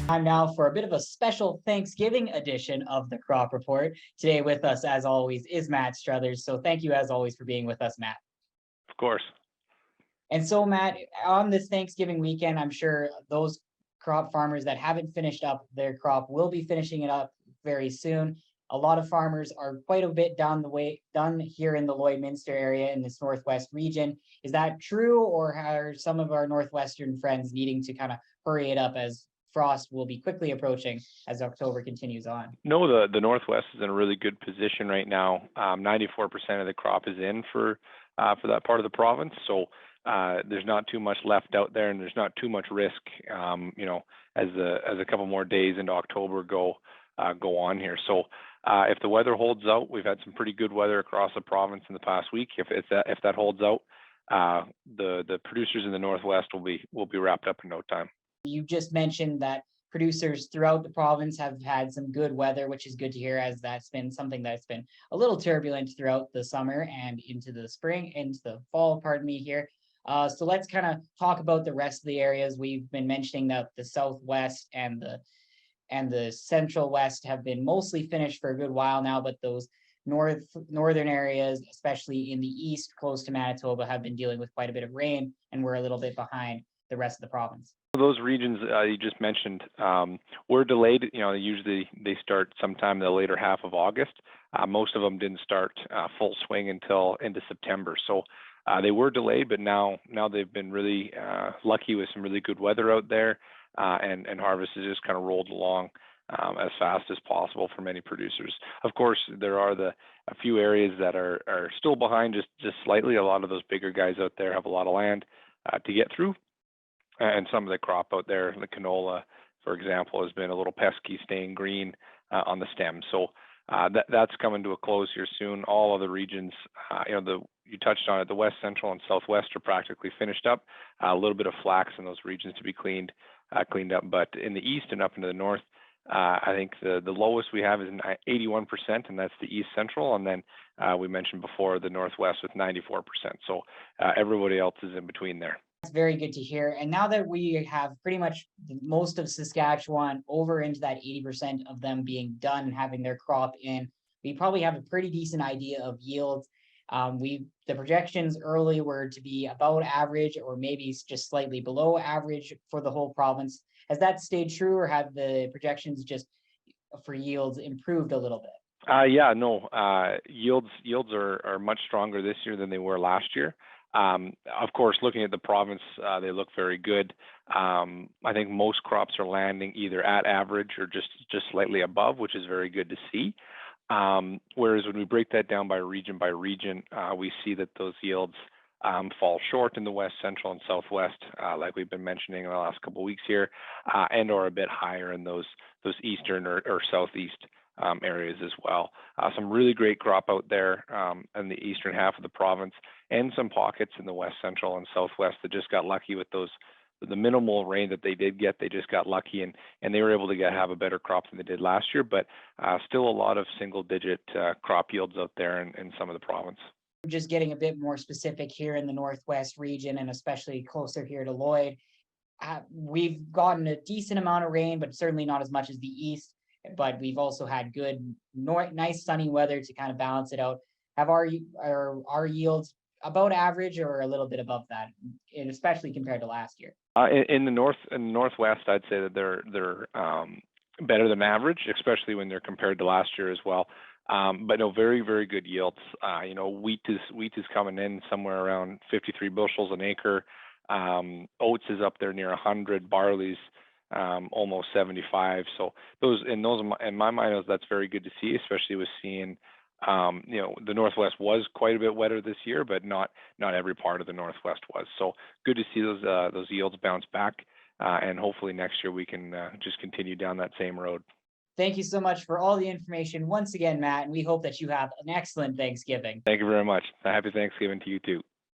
Time now for a bit of a special Thanksgiving edition of the Crop Report. Today with us, as always, is Matt Struthers. So thank you, as always, for being with us, Matt. Of course. And so, Matt, on this Thanksgiving weekend, I'm sure those crop farmers that haven't finished up their crop will be finishing it up very soon. A lot of farmers are quite a bit done here in the Lloydminster area in this northwest region. Is that true, or are some of our northwestern friends needing to kind of hurry it up as frost will be quickly approaching as October continues on? No, the Northwest is in a really good position right now. 94% of the crop is in for that part of the province. So there's not too much left out there, and there's not too much risk. As a couple more days into October go on here. So if the weather holds out, we've had some pretty good weather across the province in the past week. If that holds out, the producers in the Northwest will be wrapped up in no time. You just mentioned that producers throughout the province have had some good weather, which is good to hear, as that's been something that's been a little turbulent throughout the summer and into the spring, into the fall, pardon me here. So let's kind of talk about the rest of the areas. We've been mentioning that the Southwest and the Central West have been mostly finished for a good while now, but those northern areas, especially in the east, close to Manitoba, have been dealing with quite a bit of rain, and we're a little bit behind the rest of the province. Those regions you just mentioned were delayed. Usually they start sometime in the later half of August. Most of them didn't start full swing until into September. So they were delayed, but now they've been really lucky with some really good weather out there, and harvest has just kind of rolled along as fast as possible for many producers. Of course, there are a few areas that are still behind just slightly. A lot of those bigger guys out there have a lot of land to get through. And some of the crop out there, the canola, for example, has been a little pesky, staying green on the stem. So that's coming to a close here soon. All of the regions, you touched on it, the West, Central, and Southwest are practically finished up. A little bit of flax in those regions to be cleaned up. But in the East and up into the North, I think the lowest we have is 81%, and that's the East Central. And then we mentioned before the Northwest with 94%. So everybody else is in between there. That's very good to hear. And now that we have pretty much most of Saskatchewan over into that 80% of them being done and having their crop in, we probably have a pretty decent idea of yields. The projections early were to be about average, or maybe just slightly below average for the whole province. Has that stayed true, or have the projections just for yields improved a little bit? Yields are much stronger this year than they were last year. Of course, looking at the province, they look very good. I think most crops are landing either at average or just slightly above, which is very good to see. Whereas when we break that down by region, we see that those yields fall short in the West, Central, and Southwest, like we've been mentioning in the last couple of weeks here, and or a bit higher in those eastern or southeast areas as well. Some really great crop out there in the eastern half of the province, and some pockets in the West, Central, and Southwest that just got lucky with the minimal rain that they did get. They just got lucky, and they were able to have a better crop than they did last year, but still a lot of single-digit crop yields out there in some of the province. Just getting a bit more specific here in the Northwest region, and especially closer here to Lloyd, we've gotten a decent amount of rain, but certainly not as much as the East. But we've also had good, nice sunny weather to kind of balance it out. Have our yields about average or a little bit above that, and especially compared to last year? In the Northwest, I'd say that they're better than average, especially when they're compared to last year as well. But no, very, very good yields. Wheat is coming in somewhere around 53 bushels an acre. Oats is up there near 100. Barley's almost 75. So those in my mind, that's very good to see, especially with seeing the Northwest was quite a bit wetter this year, but not every part of the Northwest was. So good to see those yields bounce back, and hopefully next year we can just continue down that same road. Thank you so much for all the information once again, Matt, and we hope that you have an excellent Thanksgiving. Thank you very much. Happy Thanksgiving to you too.